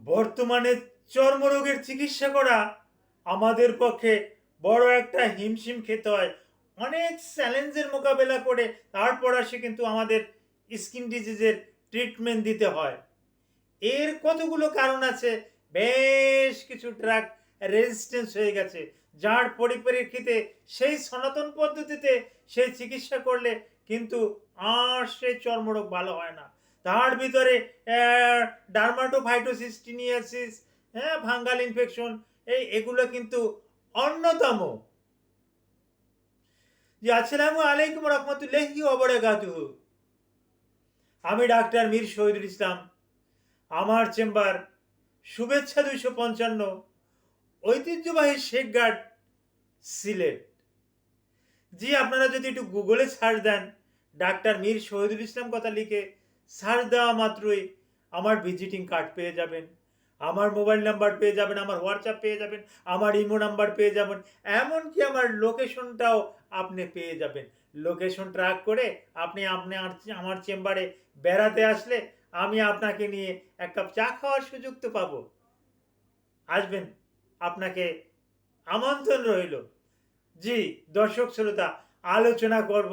বর্তমানে চর্মরোগের চিকিৎসা করা আমাদের পক্ষে বড় একটা হিমশিম খেতে হয়। অনেক চ্যালেঞ্জের মোকাবেলা করে তারপর আসে কিন্তু আমাদের স্কিন ডিজিজের ট্রিটমেন্ট দিতে হয়। এর কতগুলো কারণ আছে। বেশ কিছু ড্রাগ রেজিস্ট্যান্স হয়ে গেছে, যার পরিপ্রেক্ষিতে সেই সনাতন পদ্ধতিতে সেই চিকিৎসা করলে কিন্তু আর সেই চর্মরোগ ভালো হয় না। তার ভিতরে ডার্মাটোফাইটোসিস, টিনিয়াসিস, হ্যাঁ, ফাঙ্গাল ইনফেকশন, এগুলো কিন্তু অন্যতম। জি, আসসালামু আলাইকুম রহমতুল্লাহি ওয়া বারাকাতুহু। আমি ডাক্তার মীর শহীদুল ইসলাম। আমার চেম্বার শুভেচ্ছা 255, ঐতিহ্যবাহী শেখঘাট, সিলেট। জি, আপনারা যদি একটু গুগলে সার্চ দেন, ডাক্তার মীর শহীদুল ইসলাম কথা লিখে সার্চ দেওয়া মাত্রই আমার ভিজিটিং কার্ড পেয়ে যাবেন, আমার মোবাইল নাম্বার পেয়ে যাবেন, আমার হোয়াটসঅ্যাপ পেয়ে যাবেন, আমার ইমো নাম্বার পেয়ে যাবেন, এমনকি আমার লোকেশনটাও আপনি পেয়ে যাবেন। লোকেশন ট্র্যাক করে আপনি আমার চেম্বারে বেড়াতে আসলে আমি আপনাকে নিয়ে এক কাপ চা খাওয়ার সুযোগ তো পাবো। আসবেন, আপনাকে আমন্ত্রণ রইল। জি, দর্শক শ্রোতা, আলোচনা করব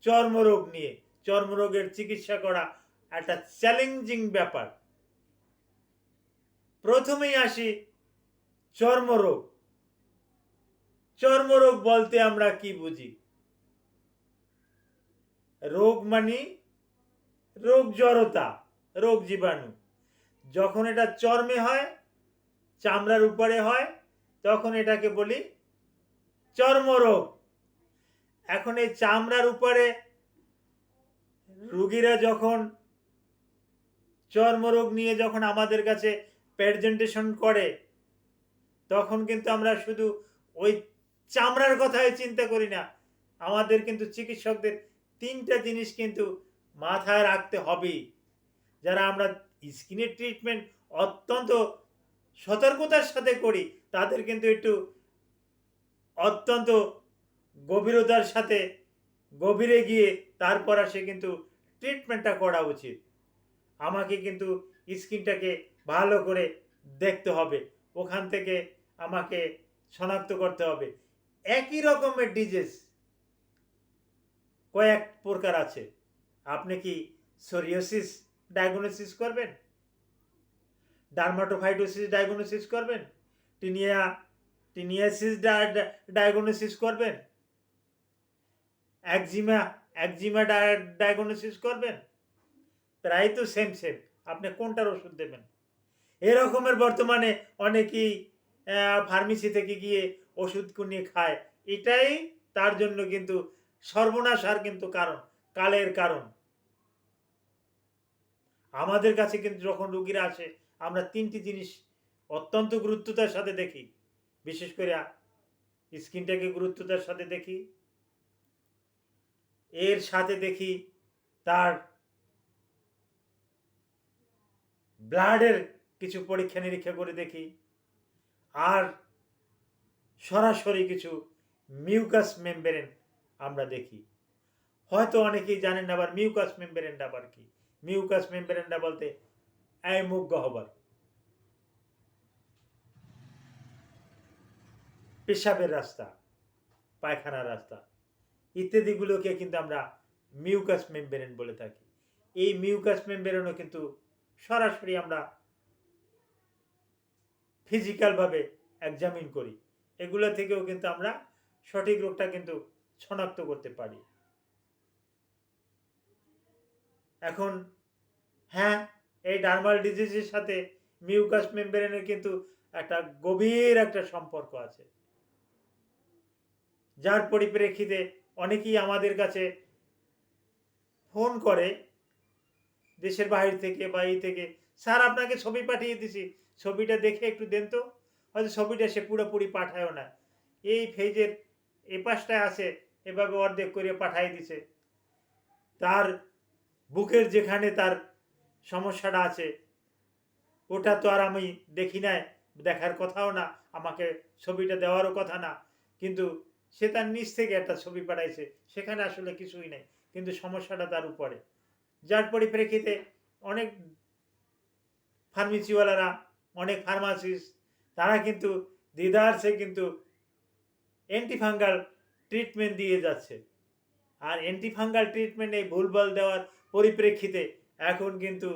চর্মরোগ নিয়ে। চর্মরোগের চিকিৎসা করা একটা চ্যালেঞ্জিং ব্যাপার। প্রথমেই আসি চর্মরোগ। চর্মরোগ বলতে আমরা কি বুঝি? রোগ মানে রোগ জড়তা, রোগ জীবাণু। যখন এটা চর্মে হয়, চামড়ার উপরে হয়, তখন এটাকে বলি চর্মরোগ। এখন এই চামড়ার উপরে রোগীরা যখন চর্মরোগ নিয়ে যখন আমাদের কাছে প্রেজেন্টেশন করে, তখন কিন্তু আমরা শুধু ওই চামড়ার কথাই চিন্তা করি না। আমাদের কিন্তু চিকিৎসকদের তিনটা জিনিস কিন্তু মাথায় রাখতে হবে। যারা আমরা স্কিনের ট্রিটমেন্ট অত্যন্ত সতর্কতার সাথে করি, তাদের কিন্তু একটু অত্যন্ত গভীরতার সাথে গভীরে গিয়ে তারপর আসে কিন্তু ট্রিটমেন্টটা করা উচিত। আমাকে কিন্তু স্কিনটাকে ভালো করে দেখতে হবে, ওখান থেকে আমাকে শনাক্ত করতে হবে। একই রকমের ডিজিজ কয়েক প্রকার আছে। আপনি কি সোরিয়াসিস ডায়াগনোসিস করবেন, ডার্মাটোফাইটোসিস ডায়াগনোসিস করবেন, টিনিয়াসিস ডায়াগনোসিস করবেন, একজিমা একজিমা ডায়াগনোসিস করবেন? প্রায় তো সেম সেম। আপনি কোনটার ওষুধ দেবেন? এরকমের বর্তমানে অনেকেই ফার্মেসি থেকে গিয়ে ওষুধ কিনে খায়। এটাই তার জন্য কিন্তু সর্বনাশ, আর কিন্তু কারণ, কালের কারণ। আমাদের কাছে কিন্তু যখন রোগীরা আসে, আমরা তিনটি জিনিস অত্যন্ত গুরুত্বতার সাথে দেখি। বিশেষ করে স্কিনটাকে গুরুত্বতার সাথে দেখি, এর সাথে দেখি তার ব্লাডের কিছু পরীক্ষা নিরীক্ষা করে দেখি, আর সরাসরি কিছু মিউকাস মেমব্রেন আমরা দেখি। হয়তো অনেকেই জানেন না আবার মিউকাস মেমব্রেনটা আবার কি। মিউকাস মেমব্রেনটা বলতে এই মুখ গহ্বর, পেশাবের রাস্তা, পায়খানার রাস্তা ইত্যাদিগুলোকে কিন্তু আমরা মিউকাস মেমব্রেন বলে থাকি। এই মিউকাস মেমব্রেনও কিন্তু সরাসরি আমরা ফিজিক্যালভাবে এক্সামিন করি। এগুলো থেকেও কিন্তু আমরা সঠিক রোগটা কিন্তু শনাক্ত করতে পারি। এখন হ্যাঁ, এই ডার্মাল ডিজিজের সাথে মিউকাস মেমব্রেনের কিন্তু একটা গভীর একটা সম্পর্ক আছে, যার পরিপ্রেক্ষিতে অনেকেই আমাদের কাছে ফোন করে দেশের বাইরে থেকে বা এই থেকে, স্যার আপনাকে ছবি পাঠিয়ে দিছি, ছবিটা দেখে একটু দেন তো। হয়তো ছবিটা সে পুরোপুরি পাঠায়ও না, এই ফেজের এ পাশটায় আছে, এভাবে অর্ধেক করে পাঠিয়ে দিছে। তার বুকের যেখানে তার সমস্যাটা আছে, ওটা তো আর আমি দেখি নাই, দেখার কথাও না, আমাকে ছবিটা দেওয়ারও কথা না। কিন্তু সে তার নিজ থেকে একটা ছবি পাঠাইছে, সেখানে আসলে কিছুই নেই, কিন্তু সমস্যাটা তার উপরে। যার পরিপ্রেক্ষিতে অনেক ফার্মেসিওয়ালারা অনেক ফার্মাসিস্ট তারা কিন্তু দিদারসে কিন্তু অ্যান্টিফাঙ্গাল ট্রিটমেন্ট দিয়ে যাচ্ছে। আর অ্যান্টিফাঙ্গাল ট্রিটমেন্ট এই ভুলভাল দেওয়ার পরিপ্রেক্ষিতে এখন কিন্তু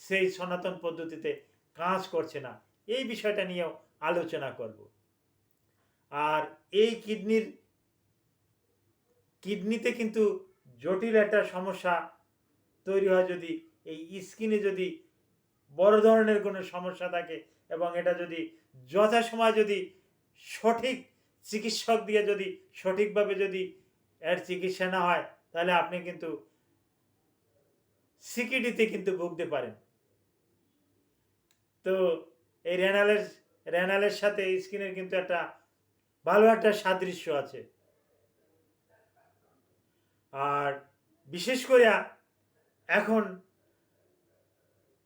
সেই সনাতন পদ্ধতিতে কাজ করছে না। এই বিষয়টা নিয়েও আলোচনা করব। আর এই কিডনিতে কিন্তু জটিল একটা সমস্যা তৈরি হয় যদি এই স্কিনে যদি বড় ধরনের কোনো সমস্যা থাকে এবং এটা যদি যথাসময় যদি সঠিক চিকিৎসক দিয়ে যদি সঠিকভাবে যদি এর চিকিৎসা না হয় তাহলে আপনি কিন্তু সিকিডিতে কিন্তু ভুগতে পারেন। তো এই রেনালের সাথে স্কিনের কিন্তু একটা ভালো একটা সাদৃশ্য আছে। আর বিশেষ করে এখন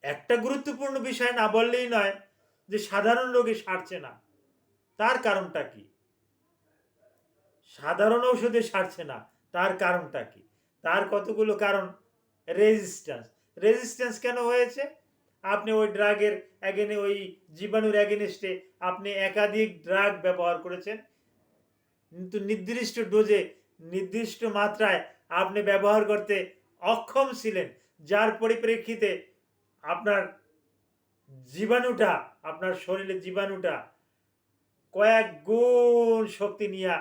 একটা গুরুত্বপূর্ণ বিষয় না বললেই নয় যে সাধারণ রোগী সারছে না। তার কারণটা কি? সাধারণ ঔষধে সারছে না, তার কারণটা কি? তার কতগুলো কারণ। রেজিস্ট্যান্স কেন হয়েছে? আপনি ওই ড্রাগের ওই জীবাণুর অ্যাগেনিস্টে আপনি একাধিক ড্রাগ ব্যবহার করেছেন, কিন্তু নির্দিষ্ট ডোজে নির্দিষ্ট মাত্রায় আপনি ব্যবহার করতে অক্ষম ছিলেন, যার পরিপ্রেক্ষিতে আপনার জীবাণুটা আপনার শরীরের জীবাণুটা কয়েক গুণ শক্তি নিয়ে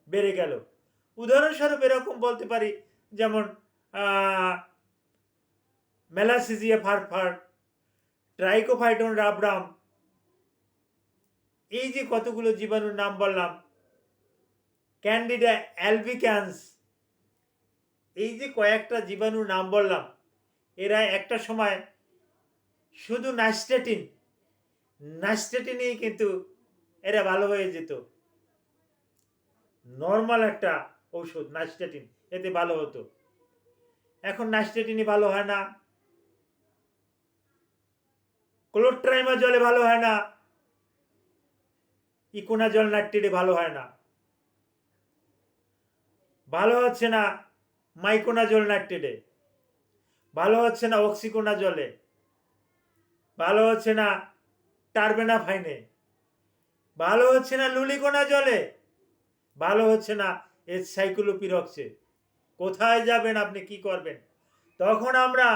বেড়ে গেল। উদাহরণস্বরূপ এরকম বলতে পারি, যেমন মেলাসিজিয়া ফারফার, ট্রাইকোফাইটন রাবরাম, এই যে কতগুলো জীবাণুর নাম বললাম, ক্যান্ডিডা অ্যালবিক্যান্স, এই যে কয়েকটা জীবাণুর নাম বললাম, এরা একটা সময় শুধু নাইস্টেটিনেই কিন্তু এরা ভালো হয়ে যেত। নর্মাল একটা ঔষধ নাইস্টেটিন, এতে ভালো হতো। এখন নাইস্টেটিনই ভালো হয় না, ক্লোট্রাইমাজলে ভালো হয় না, ইকোনাজল নাইট্রেটে ভালো হয় না, ভালো হচ্ছে না মাইকোনাজল নাইট্রেটে, ভালো হচ্ছে না অক্সিকোনাজলে, ভালো হচ্ছে না টারবেনাফাইনে, ভালো হচ্ছে না লুলিকোনাজলে, ভালো হচ্ছে না সাইক্লোপিরক্সে। কোথায় যাবেন আপনি, কি করবেন? তখন আমরা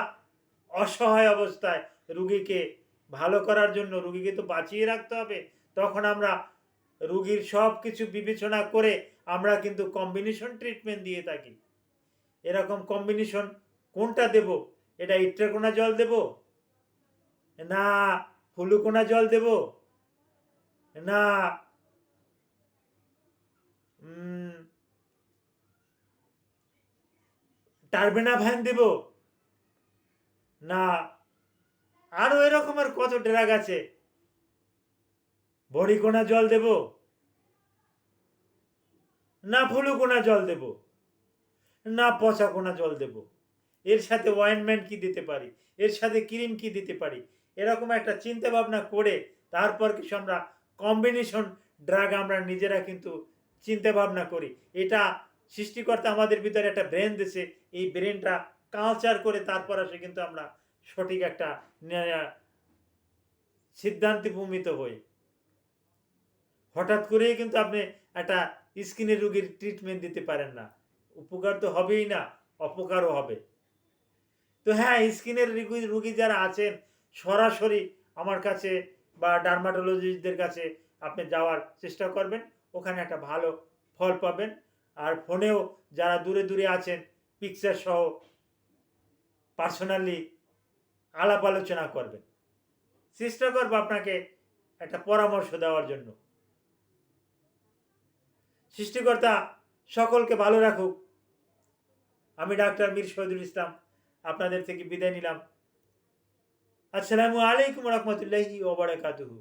অসহায় অবস্থায় রুগীকে ভালো করার জন্য, রুগীকে তো বাঁচিয়ে রাখতে হবে, তখন আমরা রুগীর সব কিছু বিবেচনা করে আমরা কিন্তু কম্বিনেশন ট্রিটমেন্ট দিয়ে থাকি। এরকম কম্বিনেশন কোনটা দেব? এটা ইট্রাকোনাজল দেব, না ফ্লুকোনাজল দেব, না টারবেনাভাইন দেব, না আরো এরকমের কত ড্রাগ আছে, বড়িকোনা জল দেব, না ফ্লুকোনা জল দেব, না পচাকোনা জল দেব, এর সাথে অয়েনমেন্ট কি দিতে পারি, এর সাথে ক্রিম কি দিতে পারি, এরকম একটা চিন্তা ভাবনা করে তারপর কিছু আমরা কম্বিনেশন ড্রাগ আমরা নিজেরা কিন্তু চিন্তা ভাবনা করি। এটা সৃষ্টিকর্তা আমাদের ভিতরে একটা ব্রেন দিয়েছে, এই ব্রেনটা কালচার করে তারপর আসে কিন্তু আমরা সঠিক একটা সিদ্ধান্তে উপনীত হই। হঠাৎ করেই কিন্তু আপনি একটা স্কিনের রোগীর ট্রিটমেন্ট দিতে পারেন না, উপকার তো হবেই না, অপকারও হবে। তো হ্যাঁ, স্কিনের রুগী যারা আছেন সরাসরি আমার কাছে বা ডার্মাটোলজিস্টদের কাছে আপনি যাওয়ার চেষ্টা করবেন, ওখানে একটা ভালো ফল পাবেন। আর ফোনেও যারা দূরে দূরে আছেন পিকচার সহ পার্সোনালি আলাপ আলোচনা করবেন, চেষ্টা করবো আপনাকে একটা পরামর্শ দেওয়ার জন্য। সৃষ্টিকর্তা সকলকে ভালো রাখুক। আমি ডাক্তার মীর শহীদুল ইসলাম আপনাদের থেকে বিদায় নিলাম। আসসালামু আলাইকুম রহমতুল্লাহি ওয়া বারাকাতুহু।